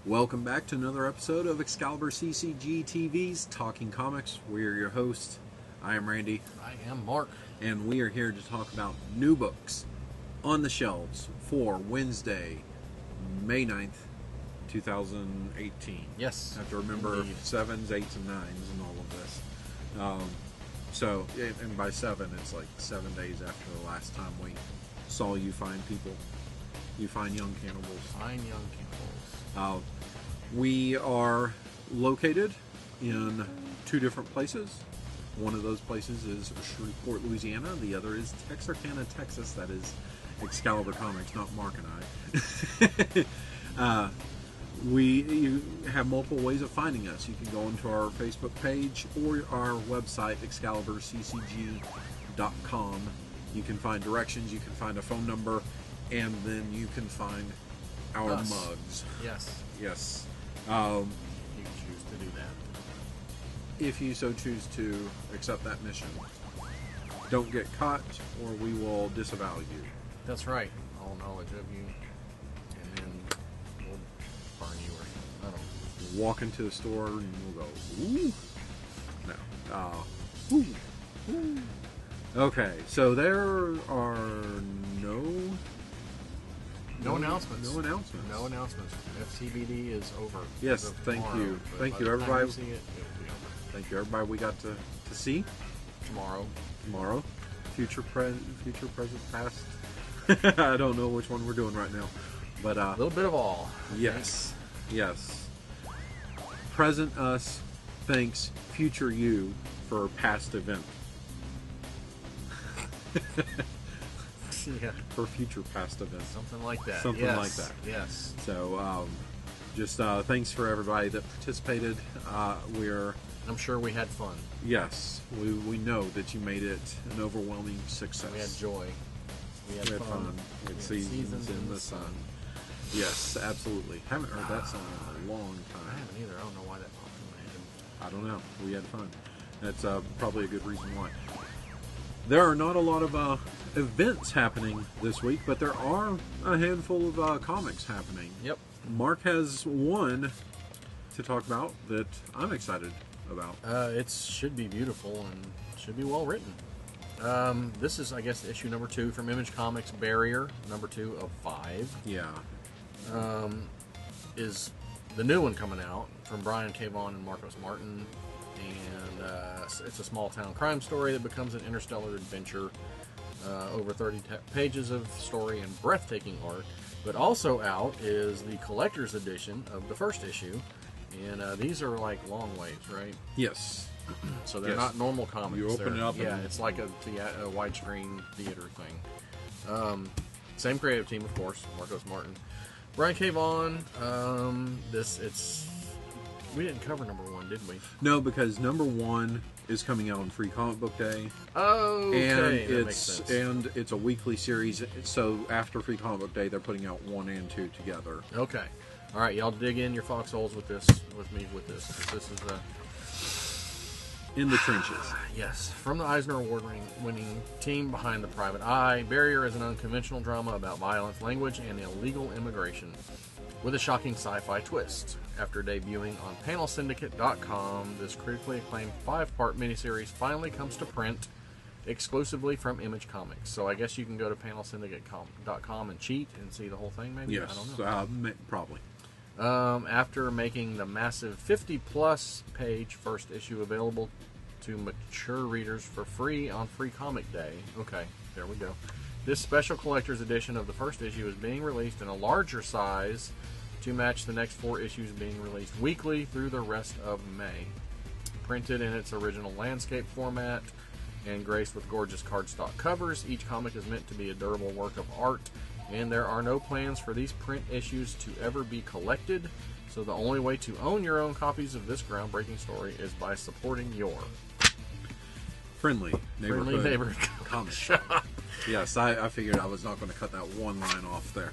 Welcome back to another episode of Excalibur CCG TV's Talking Comics. We are your hosts. I am Randy. I am Mark. And we are here to talk about new books on the shelves for Wednesday, May 9th, 2018. Yes. I have to remember indeed. 7s, 8s, and 9s and all of this. And by 7, it's like 7 days after the last time we saw you find people. You find young cannibals. Fine young cannibals. We are located in 2 different places. One of those places is Shreveport, Louisiana. The other is Texarkana, Texas. That is Excalibur Comics, not Mark and I. You have multiple ways of finding us. You can go into our Facebook page or our website, ExcaliburCCG.com. You can find directions, you can find a phone number, and then you can find our mugs. Yes. Yes. You choose to do that. If you so choose to accept that mission. Don't get caught or we will disavow you. That's right. All knowledge of you. And then we'll burn you or I don't know. Walk into the store and we'll go, ooh. No. Ooh. Ooh. Okay, so there are no announcements. No announcements. No announcements. FTBD is over. Yes, thank you. Thank you, everybody. See it, it'll be over. Thank you, everybody. We got to see Tomorrow. Future, present, past. I don't know which one we're doing right now, but A little bit of all. Yes, yes. Present us thanks future you for past event. Yeah. For future past events. Something like that. Something yes. like that. Yes. So, just thanks for everybody that participated. I'm sure we had fun. Yes, we know that you made it an overwhelming success. We had joy. We had fun. We had seasons in the sun. Yes, absolutely. Haven't heard that song in a long time. I haven't either. I don't know why that popped in my head. I don't know. We had fun. That's probably a good reason why. There are not a lot of events happening this week, but there are a handful of comics happening. Yep. Mark has one to talk about that I'm excited about. It should be beautiful and should be well written. This is, I guess, issue number 2 from Image Comics, Barrier, number 2 of 5. Yeah. Is the new one coming out from Brian K. Vaughan and Marcos Martin. And it's a small-town crime story that becomes an interstellar adventure. Over 30 pages of story and breathtaking art. But also out is the collector's edition of the first issue. And these are like long waves, right? Yes. So they're not normal comics. You open it up. Yeah, it's like a widescreen theater thing. Same creative team, of course, Marcos Martin. Brian K. Vaughan. We didn't cover number 1, did we? No, because number 1 is coming out on Free Comic Book Day. Oh, okay. And that makes sense. And it's a weekly series, so after Free Comic Book Day, they're putting out 1 and 2 together. Okay. All right, y'all dig in your foxholes with this, with this. This is in the trenches. Yes, from the Eisner Award-winning team behind The Private Eye, Barrier is an unconventional drama about violence, language, and illegal immigration, with a shocking sci-fi twist. After debuting on PanelSyndicate.com, this critically acclaimed 5-part miniseries finally comes to print exclusively from Image Comics. So I guess you can go to PanelSyndicate.com and cheat and see the whole thing, maybe? Yes, I don't know. Probably. After making the massive 50-plus page first issue available to mature readers for free on Free Comic Day. Okay, there we go. This special collector's edition of the first issue is being released in a larger size to match the next 4 issues being released weekly through the rest of May. Printed in its original landscape format and graced with gorgeous cardstock covers, each comic is meant to be a durable work of art, and there are no plans for these print issues to ever be collected, so the only way to own your own copies of this groundbreaking story is by supporting your friendly neighborhood comic shop. Yes, I figured I was not going to cut that one line off there.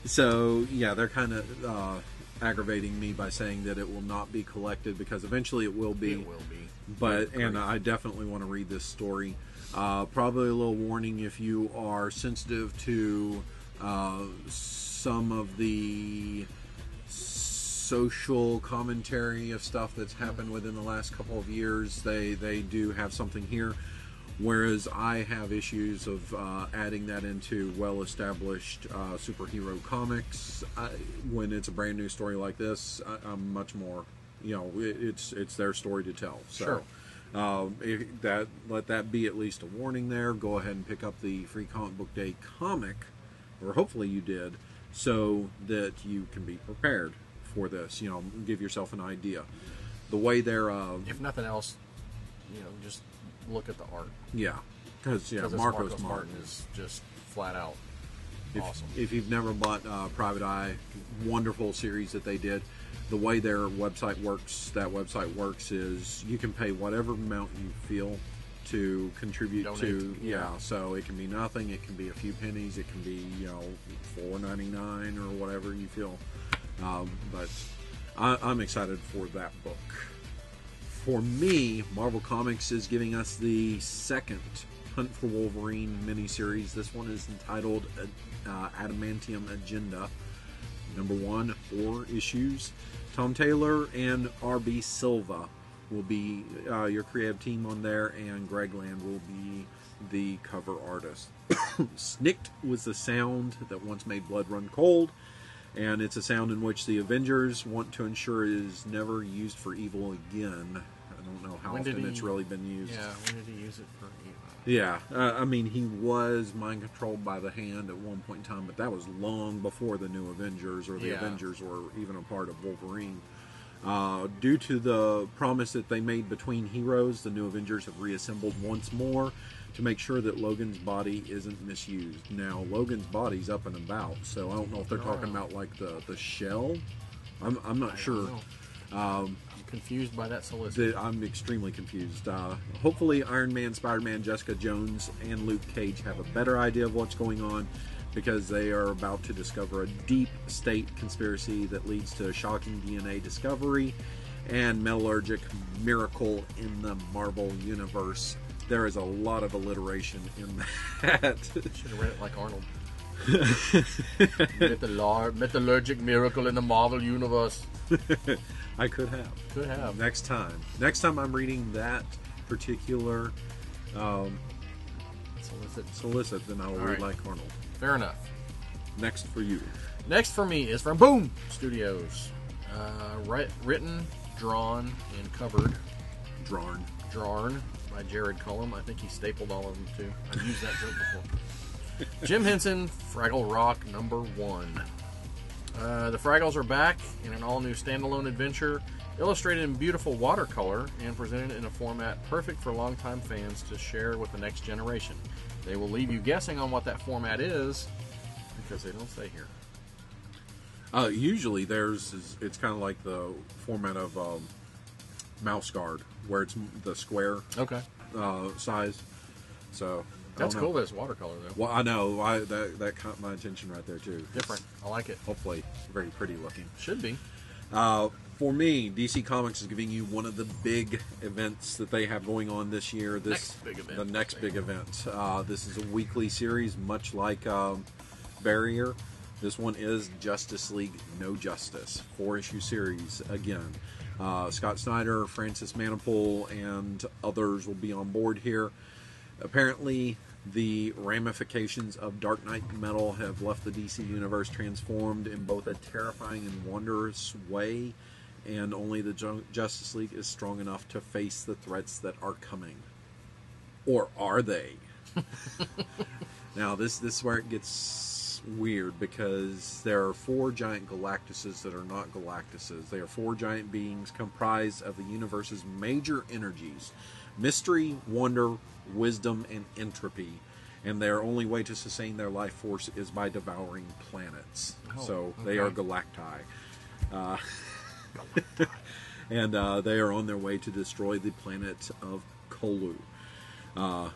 So, yeah, they're kind of aggravating me by saying that it will not be collected, because eventually it will be. It will be. But, and I definitely want to read this story. Probably a little warning if you are sensitive to some of the social commentary of stuff that's happened within the last couple of years. They do have something here, whereas I have issues of adding that into well-established superhero comics. When it's a brand new story like this, I'm much more, it's their story to tell. So. Sure. Let that be at least a warning there. Go ahead and pick up the Free Comic Book Day comic, or hopefully you did, so that you can be prepared for this. Give yourself an idea. The way they're if nothing else, just look at the art. Yeah, because Marcos Martin is just flat out awesome. If you've never bought Private Eye, wonderful series that they did. The way their website works is you can pay whatever amount you feel to contribute. Donate. To so it can be nothing, it can be a few pennies, it can be $4.99 or whatever you feel, but I'm excited for that book. For me, Marvel Comics is giving us the second Hunt for Wolverine miniseries. This one is entitled Adamantium Agenda. Number 1, 4 issues. Tom Taylor and R.B. Silva will be your creative team on there, and Greg Land will be the cover artist. Snicked was the sound that once made blood run cold, and it's a sound in which the Avengers want to ensure it is never used for evil again. I don't know how often it's really been used. Yeah, when did he use it for evil? Yeah, he was mind controlled by the Hand at one point in time, but that was long before the New Avengers or the Avengers were even a part of Wolverine. Due to the promise that they made between heroes, the New Avengers have reassembled once more to make sure that Logan's body isn't misused. Now, Logan's body's up and about, so I don't know if they're talking about like the shell. I'm not sure. I'm confused by that solicit. I'm extremely confused. Hopefully Iron Man, Spider-Man, Jessica Jones, and Luke Cage have a better idea of what's going on, because they are about to discover a deep state conspiracy that leads to a shocking DNA discovery and metallurgic miracle in the Marvel Universe. There is a lot of alliteration in that. Should have read it like Arnold. Metallurgic miracle in the Marvel Universe. I could have. Next time I'm reading that particular solicit, then I will read like Arnold. Fair enough. Next for you. Next for me is from Boom Studios. Written, drawn, and covered. Drawn by Jared Cullum. I think he stapled all of them too. I've used that joke before. Jim Henson, Fraggle Rock #1. The Fraggles are back in an all-new standalone adventure, illustrated in beautiful watercolor and presented in a format perfect for longtime fans to share with the next generation. They will leave you guessing on what that format is, because they don't say here. Usually it's kind of like the format of Mouse Guard, where it's the square size. So that's cool that it's watercolor, though. Well, I know. That caught my attention right there, too. Different. I like it. Hopefully very pretty looking. Should be. For me, DC Comics is giving you one of the big events that they have going on this year. The next big event. This is a weekly series, much like Barrier. This one is Justice League No Justice. 4-issue series again. Scott Snyder, Francis Manapul, and others will be on board here. Apparently, the ramifications of Dark Knight Metal have left the DC Universe transformed in both a terrifying and wondrous way, and only the Justice League is strong enough to face the threats that are coming. Or are they? Now, this is where it gets weird, because there are 4 giant Galactuses that are not Galactuses. They are 4 giant beings comprised of the universe's major energies: mystery, wonder, wisdom, and entropy. And their only way to sustain their life force is by devouring planets. They are Galacti. And they are on their way to destroy the planet of Kolu. The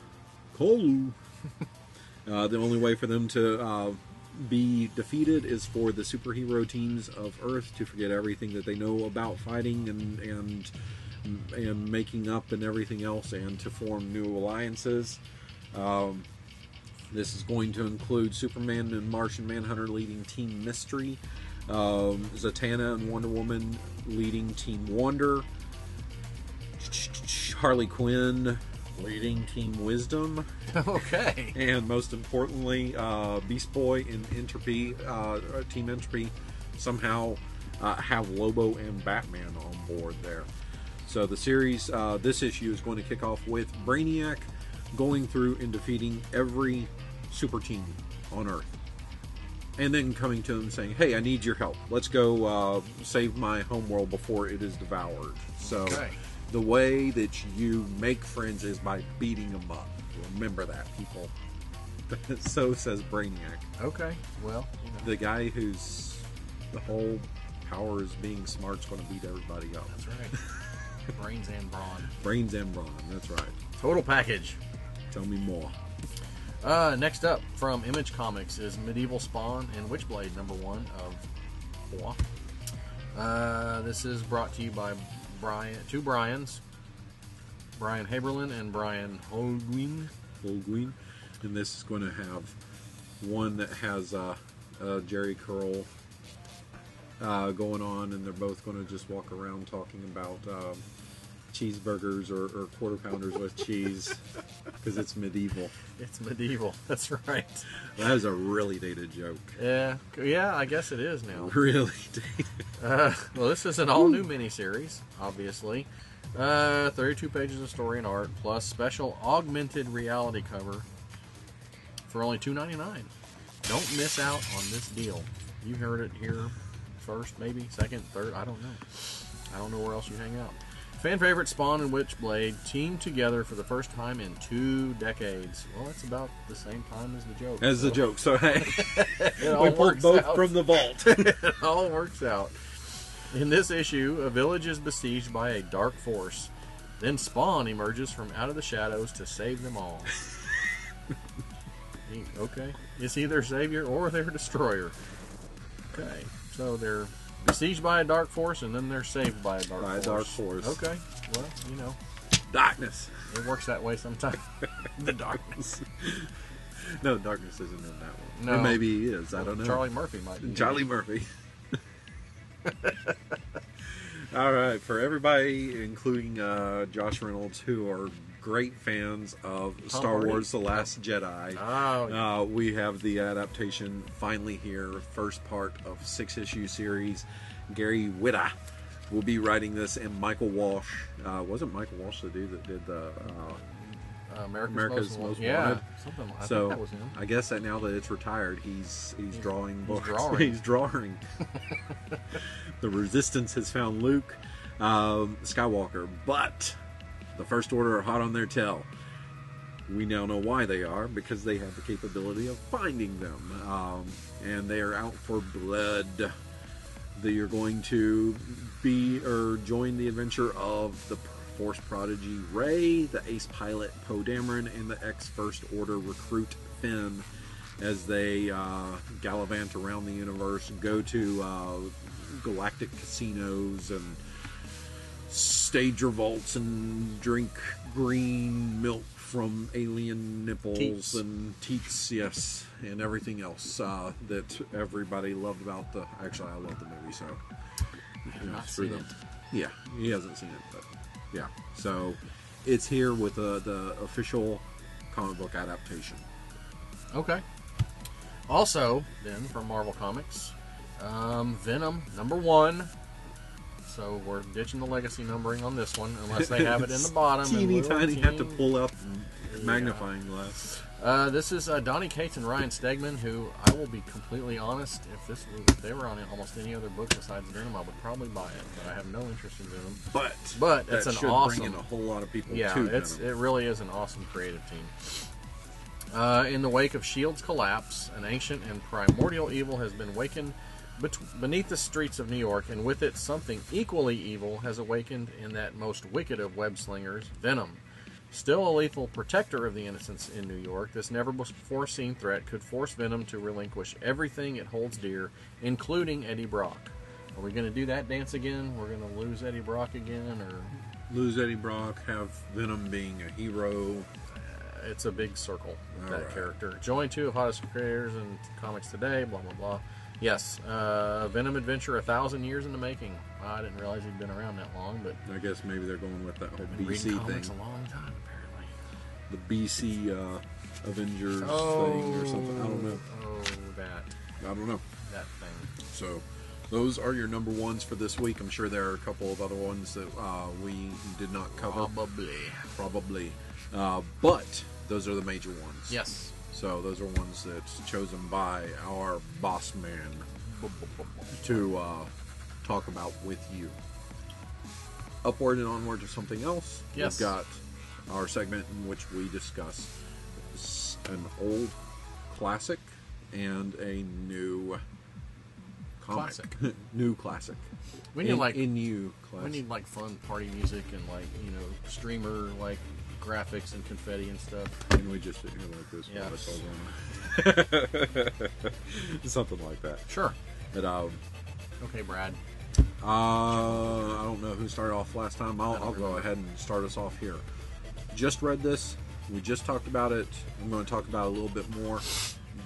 only way for them to be defeated is for the superhero teams of Earth to forget everything that they know about fighting and making up and everything else, and to form new alliances. This is going to include Superman and Martian Manhunter leading Team Mystery, Zatanna and Wonder Woman leading Team Wonder. Harley Quinn leading Team Wisdom. Okay. And most importantly, Beast Boy and Team Entropy somehow have Lobo and Batman on board there. So the series, this issue is going to kick off with Brainiac going through and defeating every super team on Earth. And then coming to them saying, hey, I need your help. Let's go save my homeworld before it is devoured. So the way that you make friends is by beating them up. Remember that, people. So says Brainiac. Okay, well. The guy whose the whole power is being smart is going to beat everybody up. That's right. Brains and brawn. Brains and brawn, that's right. Total package. Tell me more. Next up from Image Comics is Medieval Spawn and Witchblade #1 of 4. This is brought to you by two Brians, Brian Haberlin and Brian Holguin. And this is going to have one that has Jerry Curl going on, and they're both going to just walk around talking about cheeseburgers or quarter pounders with cheese because it's medieval. It's medieval. That's right. That is a really dated joke. Yeah, I guess it is now. Really dated. Well, this is an all-new miniseries, obviously. 32 pages of story and art, plus special augmented reality cover for only $2.99. Don't miss out on this deal. You heard it here first, maybe second, third. I don't know. I don't know where else you hang out. Fan favorite Spawn and Witchblade teamed together for the first time in 2 decades. Well, that's about the same time as the joke. The joke. So hey, we pulled both out from the vault. It all works out. In this issue, a village is besieged by a dark force. Then Spawn emerges from out of the shadows to save them all. Okay. Is he their savior or their destroyer? Okay. So they're besieged by a dark force, and then they're saved by a dark force. Okay. Well, you know. Darkness. It works that way sometimes. The darkness. No, darkness isn't in that one. No. Or maybe he is. I don't know. Charlie Murphy might be. Charlie Murphy. All right. For everybody, including Josh Reynolds, who are great fans of Star Wars The Last Jedi. Oh, we have the adaptation finally here. First part of 6-issue series. Gary Whitta will be writing this, and Michael Walsh. Wasn't Michael Walsh the dude that did the America's Most Wanted? Something like so that was him. I guess that now that it's retired, he's drawing books. He's drawing. The Resistance has found Luke Skywalker, but the First Order are hot on their tail. We now know why they are, because they have the capability of finding them. And they are out for blood. They are going to join the adventure of the Force prodigy Rey, the ace pilot Poe Dameron, and the ex-First Order recruit Finn as they gallivant around the universe, go to galactic casinos and stage revolts and drink green milk from alien nipples teats. And teats, yes, and everything else that everybody loved about the. Actually, I love the movie, so Not seen it. Yeah, he hasn't seen it, but yeah. So it's here with the official comic book adaptation. Okay. Also, then from Marvel Comics, Venom #1. So we're ditching the legacy numbering on this one, unless they have it in the bottom. Teeny tiny, have to pull up magnifying glass. This is Donny Cates and Ryan Stegman, who I will be completely honest, if they were on almost any other book besides Venom, I would probably buy it. But I have no interest in Venom. But it's an awesome. Bring in a whole lot of people. Yeah, to it really is an awesome creative team. In the wake of S.H.I.E.L.D.'s collapse, an ancient and primordial evil has been awakened beneath the streets of New York, and with it something equally evil has awakened in that most wicked of web-slingers, Venom. Still a lethal protector of the innocents in New York, this never-before-seen threat could force Venom to relinquish everything it holds dear, including Eddie Brock. Are we going to do that dance again? We're going to lose Eddie Brock again, or lose Eddie Brock, have Venom being a hero? It's a big circle with that character. Join 2 of hottest creators in comics today, blah, blah, blah. Yes, Venom Adventure, 1,000 years in the making. I didn't realize he'd been around that long, but I guess maybe they're going with that whole been reading BC comics thing. a long time, apparently. The BC Avengers thing or something. I don't know. Oh, that. I don't know. That thing. So, those are your number ones for this week. I'm sure there are a couple of other ones that we did not cover. Probably. But those are the major ones. Yes. So those are ones that's chosen by our boss man to talk about with you. Upward and onward to something else. Yes. We've got our segment in which we discuss an old classic and a new comic. Classic. New classic. We need new classic. We need like fun party music and like streamer like graphics and confetti and stuff. And we just sit here like this while it's all going on. Something like that. Sure. But okay, Brad. I don't know who started off last time. I'll go ahead and start us off here. Just read this. We just talked about it. I'm going to talk about it a little bit more.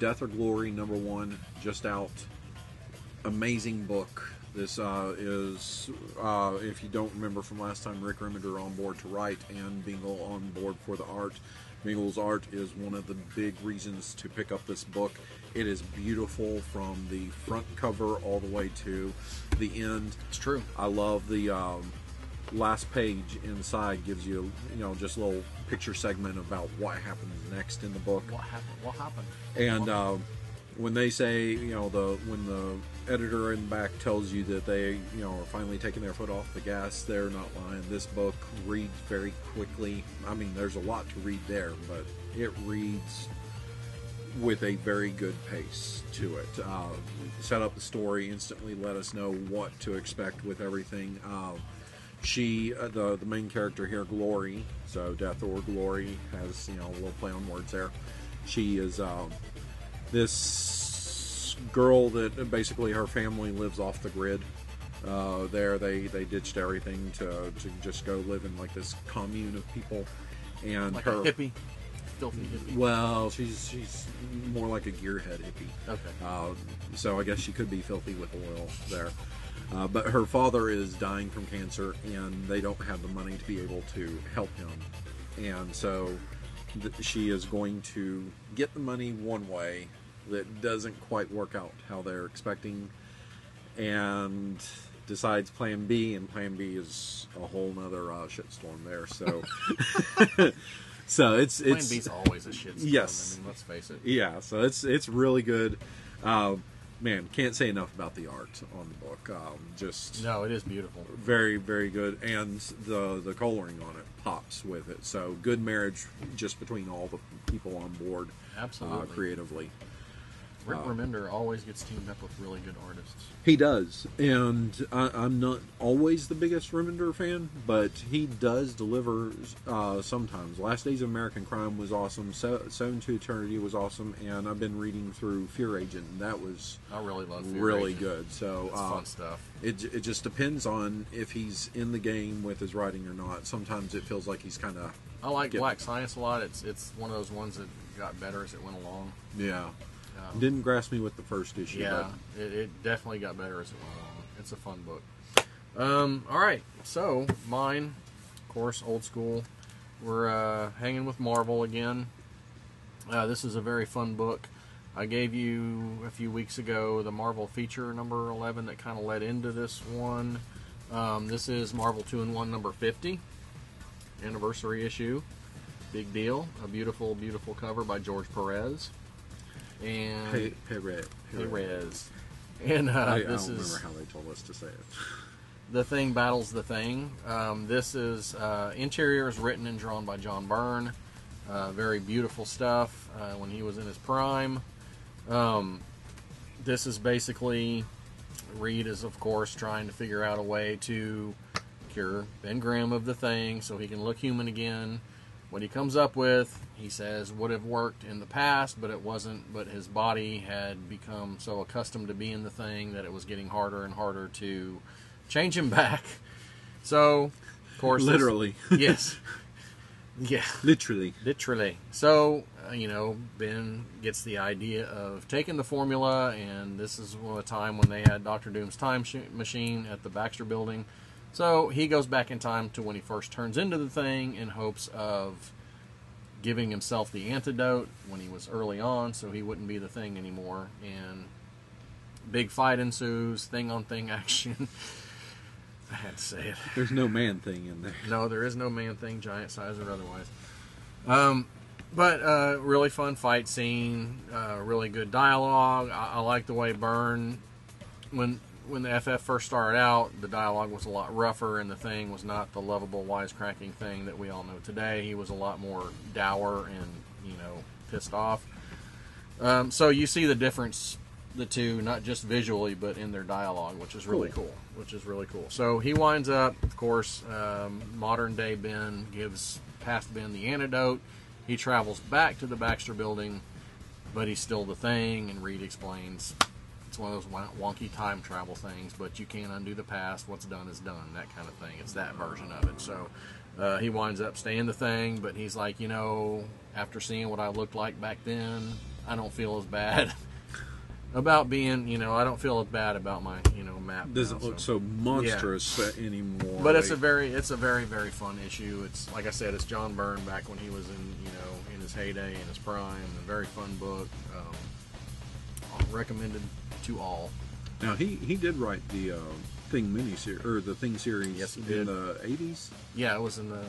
Death or Glory, #1, just out. Amazing book. This is, if you don't remember from last time, Rick Remender on board to write and Bingle on board for the art. Bingle's art is one of the big reasons to pick up this book. It is beautiful from the front cover all the way to the end. It's true. I love the last page inside gives you, just a little picture segment about what happens next in the book. What happened? And when they say, when the editor in the back tells you that they, are finally taking their foot off the gas, they're not lying. This book reads very quickly. I mean, there's a lot to read there, but it reads with a very good pace to it. Set up the story, instantly let us know what to expect with everything. She, the main character here, Glory, so Death or Glory, has, a little play on words there. She is this girl that basically her family lives off the grid. They ditched everything to just go live in like this commune of people, and like her a hippie, filthy hippie. Well, she's more like a gearhead hippie. Okay. So I guess she could be filthy with oil there. But her father is dying from cancer, and they don't have the money to be able to help him, and so she is going to get the money one way that doesn't quite work out how they're expecting, and decides plan B, and plan B is a whole nother shitstorm there. So so it's Plan B's always a shitstorm. Yes. I mean, let's face it. Yeah, so it's really good. Man, can't say enough about the art on the book. No, it is beautiful. Very, very good, and the coloring on it pops with it. So good marriage just between all the people on board. Absolutely. Creatively. Rick Remender always gets teamed up with really good artists. He does, and I'm not always the biggest Remender fan, but he does deliver sometimes. Last Days of American Crime was awesome. Seven to Eternity was awesome, and I've been reading through Fear Agent, and that was I really love Fear really Agent. good. So It's fun stuff. It just depends on if he's in the game with his writing or not. Sometimes it feels like he's kind of. I like Black Science a lot. It's one of those ones that got better as it went along. Yeah. Didn't grasp me with the first issue. Yeah, it definitely got better as it went along. It's a fun book. All right, so mine, of course, old school. We're hanging with Marvel again. This is a very fun book. I gave you a few weeks ago the Marvel feature number 11 that kind of led into this one. This is Marvel 2-in-1 number 50, anniversary issue. Big deal. A beautiful, beautiful cover by George Perez. And Perez. And I this don't is remember how they told us to say it. The Thing Battles the Thing. This is interior is written and drawn by John Byrne. Very beautiful stuff when he was in his prime. This is basically Reed is of course trying to figure out a way to cure Ben Grimm of the Thing so he can look human again. What he comes up with, he says, would have worked in the past, but it wasn't. But his body had become so accustomed to being the Thing that it was getting harder and harder to change him back. So, of course, literally, yes, yeah, literally. So, Ben gets the idea of taking the formula, and this is a time when they had Dr. Doom's time machine at the Baxter building. So he goes back in time to when he first turns into the Thing in hopes of giving himself the antidote when he was early on so he wouldn't be the Thing anymore. And big fight ensues, thing-on-thing action. I had to say it. There's no man-thing in there. No, there is no man-thing, giant size or otherwise. But really fun fight scene, really good dialogue. I like the way Byrne, when the FF first started out, the dialogue was a lot rougher, and the Thing was not the lovable, wisecracking Thing that we all know today. He was a lot more dour and, pissed off. So you see the difference, the two, not just visually, but in their dialogue, which is really cool. So he winds up, of course, modern day Ben gives past Ben the antidote. He travels back to the Baxter building, but he's still the Thing, and Reed explains it's one of those wonky time travel things, but you can't undo the past. What's done is done, that kind of thing. It's that version of it. So he winds up staying the Thing, but he's like, after seeing what I looked like back then, I don't feel as bad about being, I don't feel as bad about my, map. Doesn't look so monstrous anymore. But it's a very, very fun issue. It's, like I said, it's John Byrne back when he was in, in his heyday, in his prime. A very fun book. Recommended to all. Now, he did write the Thing miniseries, or the Thing series. Yes, he did. In the 80s? Yeah, it was in the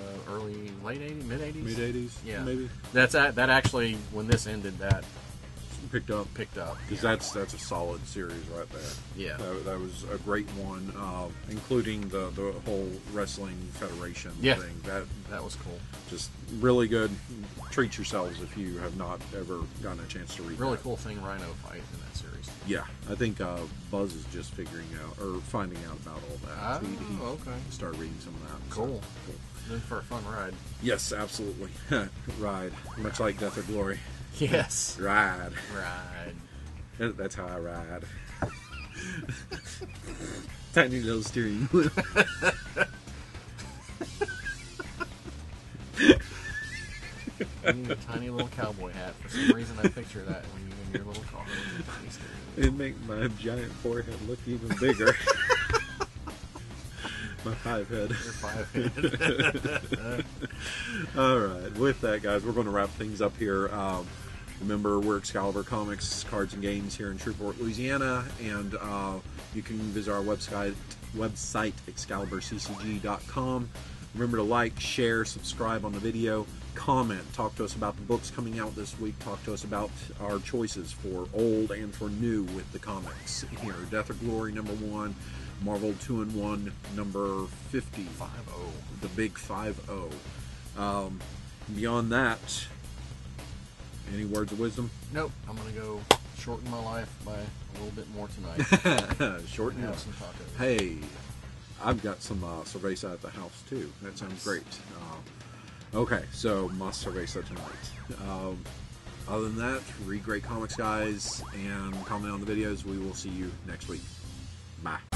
late 80s, mid 80s? Mid 80s, yeah. Maybe? That actually, when this ended, that picked up because that's a solid series right there. Yeah, that was a great one, including the whole wrestling federation thing. That was cool. Just really good. Treat yourselves if you have not ever gotten a chance to read. Really cool Thing Rhino fight in that series. Yeah, I think Buzz is just figuring out or finding out about all that. He okay. Started reading some of that. Cool. Then for a fun ride. Yes, absolutely. Ride, much like Death or Glory. Yes. Ride. Ride. That's how I ride. Tiny little steering wheel. You need a tiny little cowboy hat. For some reason, I picture that when you're in your little car. It'd make my giant forehead look even bigger. My 5-head. Your 5-head. All right. With that, guys, we're going to wrap things up here. Remember, we're Excalibur Comics, Cards and Games here in Shreveport, Louisiana, and you can visit our website ExcaliburCCG.com. Remember to like, share, subscribe on the video, comment, talk to us about the books coming out this week, talk to us about our choices for old and for new with the comics here. Death or Glory #1, Marvel 2-in-1 number 50. 5-0. The big 5-0. Beyond that, any words of wisdom? Nope. I'm going to go shorten my life by a little bit more tonight. Shorten it. Some tacos. Hey, I've got some cerveza at the house too. That sounds great. Okay, so más cerveza tonight. Other than that, read great comics, guys, and comment on the videos. We will see you next week. Bye.